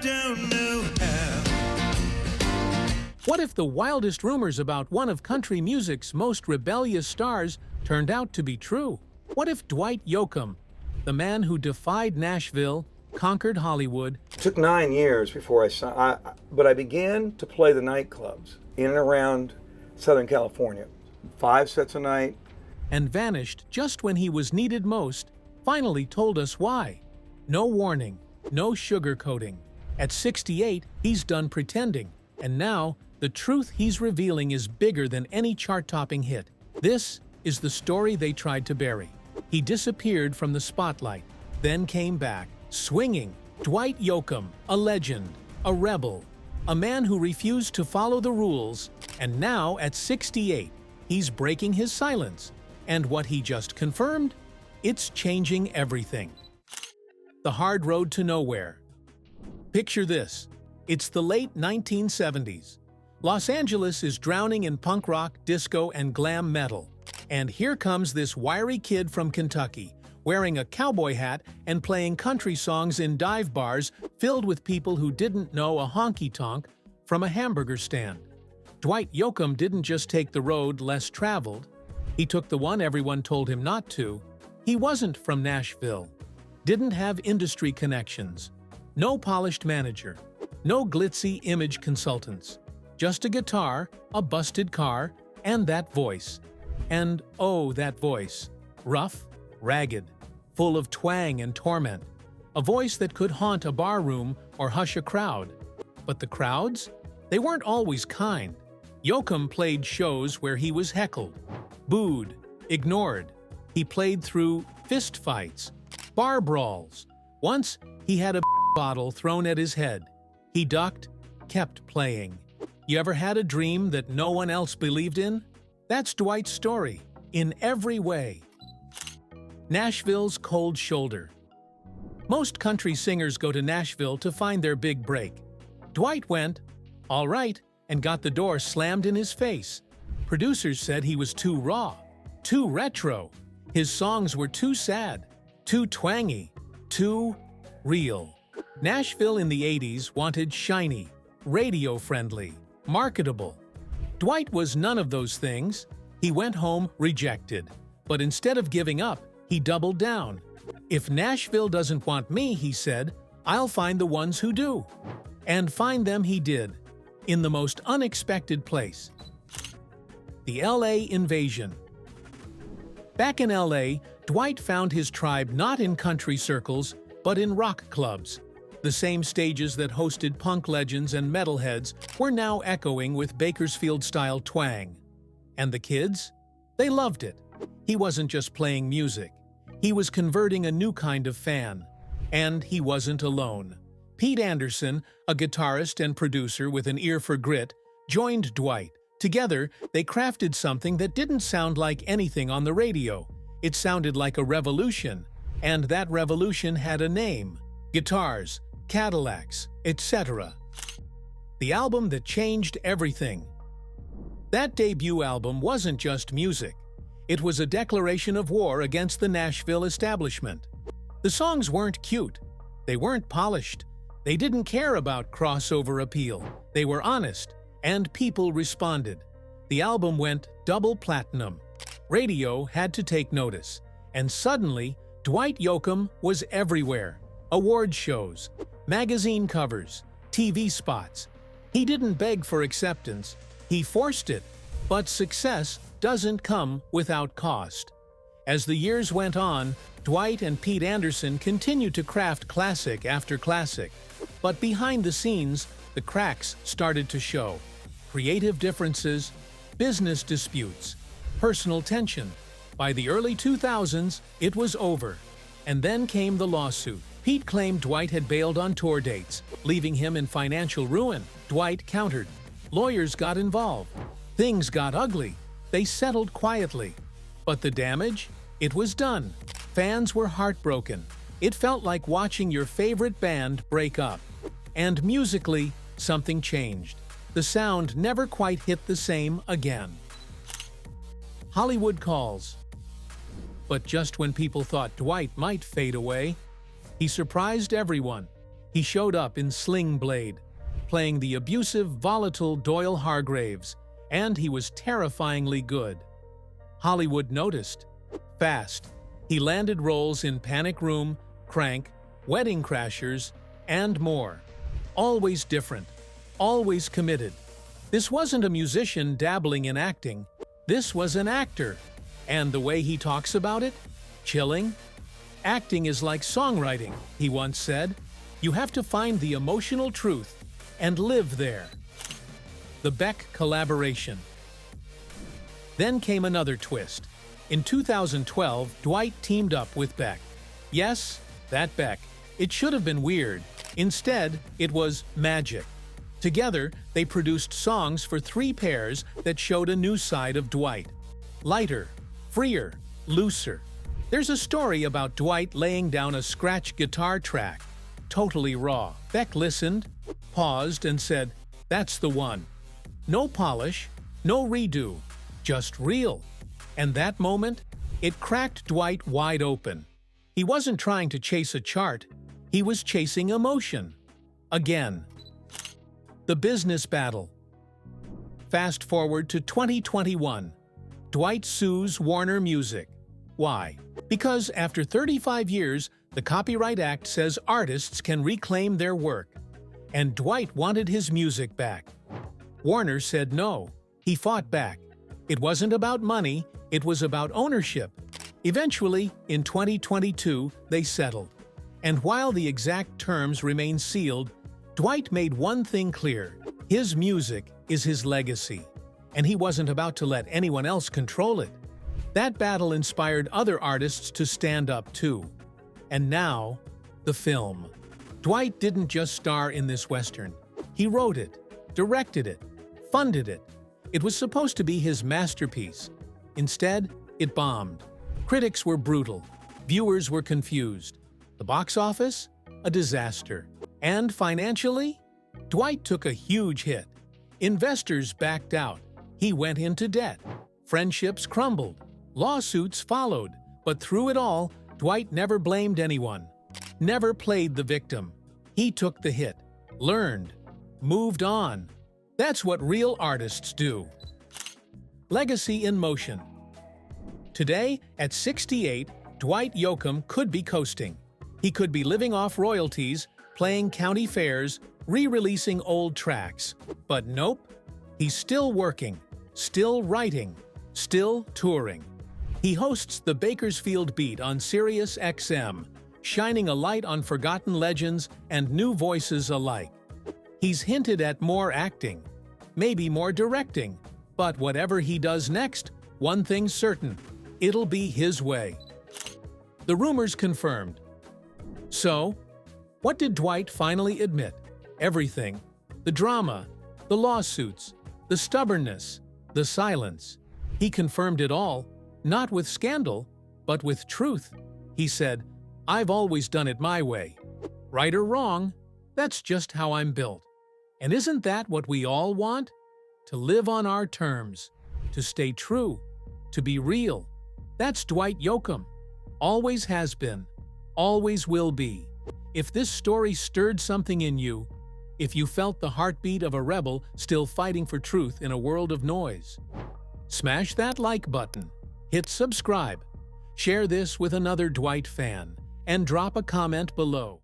don't know how. What if the wildest rumors about one of country music's most rebellious stars turned out to be true? What if Dwight Yoakam, the man who defied Nashville, conquered Hollywood, It took 9 years before but I began to play the nightclubs in and around Southern California. 5 sets a night. and vanished just when he was needed most, finally told us why? No warning, no sugarcoating. At 68, he's done pretending, and now the truth he's revealing is bigger than any chart-topping hit. This is the story they tried to bury. He disappeared from the spotlight, then came back, swinging. Dwight Yoakam, a legend, a rebel, a man who refused to follow the rules, and now at 68, he's breaking his silence. And what he just confirmed? It's changing everything. The hard road to nowhere. Picture this. It's the late 1970s. Los Angeles is drowning in punk rock, disco, and glam metal. And here comes this wiry kid from Kentucky, wearing a cowboy hat and playing country songs in dive bars filled with people who didn't know a honky-tonk from a hamburger stand. Dwight Yoakam didn't just take the road less traveled. He took the one everyone told him not to. He wasn't from Nashville, didn't have industry connections, no polished manager, no glitzy image consultants, just a guitar, a busted car, and that voice. And oh, that voice. Rough, ragged, full of twang and torment. A voice that could haunt a barroom or hush a crowd. But the crowds? They weren't always kind. Yoakam played shows where he was heckled, booed, ignored. He played through fist fights, bar brawls. Once, he had a bottle thrown at his head. He ducked, kept playing. You ever had a dream that no one else believed in? That's Dwight's story, in every way. Nashville's cold shoulder. Most country singers go to Nashville to find their big break. Dwight went, all right, and got the door slammed in his face. Producers said he was too raw, too retro. His songs were too sad, too twangy, too real. Nashville in the 80s wanted shiny, radio-friendly, marketable. Dwight was none of those things. He went home rejected. But instead of giving up, he doubled down. If Nashville doesn't want me, he said, I'll find the ones who do. And find them he did, in the most unexpected place. The LA invasion. Back in LA, Dwight found his tribe not in country circles, but in rock clubs. The same stages that hosted punk legends and metalheads were now echoing with Bakersfield-style twang. And the kids? They loved it. He wasn't just playing music. He was converting a new kind of fan. And he wasn't alone. Pete Anderson, a guitarist and producer with an ear for grit, joined Dwight. Together, they crafted something that didn't sound like anything on the radio. It sounded like a revolution. And that revolution had a name. Guitars, Cadillacs, etc. The album that changed everything. That debut album wasn't just music. It was a declaration of war against the Nashville establishment. The songs weren't cute. They weren't polished. They didn't care about crossover appeal. They were honest, and people responded. The album went double platinum. Radio had to take notice. And suddenly, Dwight Yoakam was everywhere. Award shows, magazine covers, TV spots. He didn't beg for acceptance. He forced it. But success doesn't come without cost. As the years went on, Dwight and Pete Anderson continued to craft classic after classic. But behind the scenes, the cracks started to show. Creative differences, business disputes, personal tension. By the early 2000s, it was over. And then came the lawsuit. Pete claimed Dwight had bailed on tour dates, leaving him in financial ruin. Dwight countered. Lawyers got involved. Things got ugly. They settled quietly. But the damage? It was done. Fans were heartbroken. It felt like watching your favorite band break up. And musically, something changed. The sound never quite hit the same again. Hollywood calls. But just when people thought Dwight might fade away, he surprised everyone. He showed up in Sling Blade, playing the abusive, volatile Doyle Hargraves, and he was terrifyingly good. Hollywood noticed. Fast, he landed roles in Panic Room, Crank, Wedding Crashers, and more. Always different, always committed. This wasn't a musician dabbling in acting. This was an actor. And the way he talks about it? Chilling? Acting is like songwriting, he once said. You have to find the emotional truth and live there. The Beck collaboration. Then came another twist. In 2012, Dwight teamed up with Beck. Yes, that Beck. It should have been weird. Instead, it was magic. Together, they produced songs for 3 pairs that showed a new side of Dwight. Lighter, freer, looser. There's a story about Dwight laying down a scratch guitar track, totally raw. Beck listened, paused, and said, "That's the one." No polish, no redo, just real. And that moment, it cracked Dwight wide open. He wasn't trying to chase a chart, he was chasing emotion. Again. The business battle. Fast forward to 2021. Dwight sues Warner Music. Why? Because after 35 years, the Copyright Act says artists can reclaim their work. And Dwight wanted his music back. Warner said no. He fought back. It wasn't about money, it was about ownership. Eventually, in 2022, they settled. And while the exact terms remain sealed, Dwight made one thing clear: his music is his legacy, and he wasn't about to let anyone else control it. That battle inspired other artists to stand up too. And now, the film. Dwight didn't just star in this Western. He wrote it, directed it, funded it. It was supposed to be his masterpiece. Instead, it bombed. Critics were brutal. Viewers were confused. The box office? A disaster. And financially? Dwight took a huge hit. Investors backed out. He went into debt. Friendships crumbled. Lawsuits followed. But through it all, Dwight never blamed anyone. Never played the victim. He took the hit, learned, moved on. That's what real artists do. Legacy in motion. Today, at 68, Dwight Yoakam could be coasting. He could be living off royalties, playing county fairs, re-releasing old tracks. But nope, he's still working, still writing, still touring. He hosts the Bakersfield Beat on Sirius XM, shining a light on forgotten legends and new voices alike. He's hinted at more acting, maybe more directing, but whatever he does next, one thing's certain: it'll be his way. The rumors confirmed. So, what did Dwight finally admit? Everything. The drama, the lawsuits, the stubbornness, the silence. He confirmed it all, not with scandal, but with truth. He said, "I've always done it my way. Right or wrong, that's just how I'm built." And isn't that what we all want? To live on our terms, to stay true, to be real. That's Dwight Yoakam. Always has been, always will be. If this story stirred something in you, if you felt the heartbeat of a rebel still fighting for truth in a world of noise, smash that like button, hit subscribe, share this with another Dwight fan, and drop a comment below.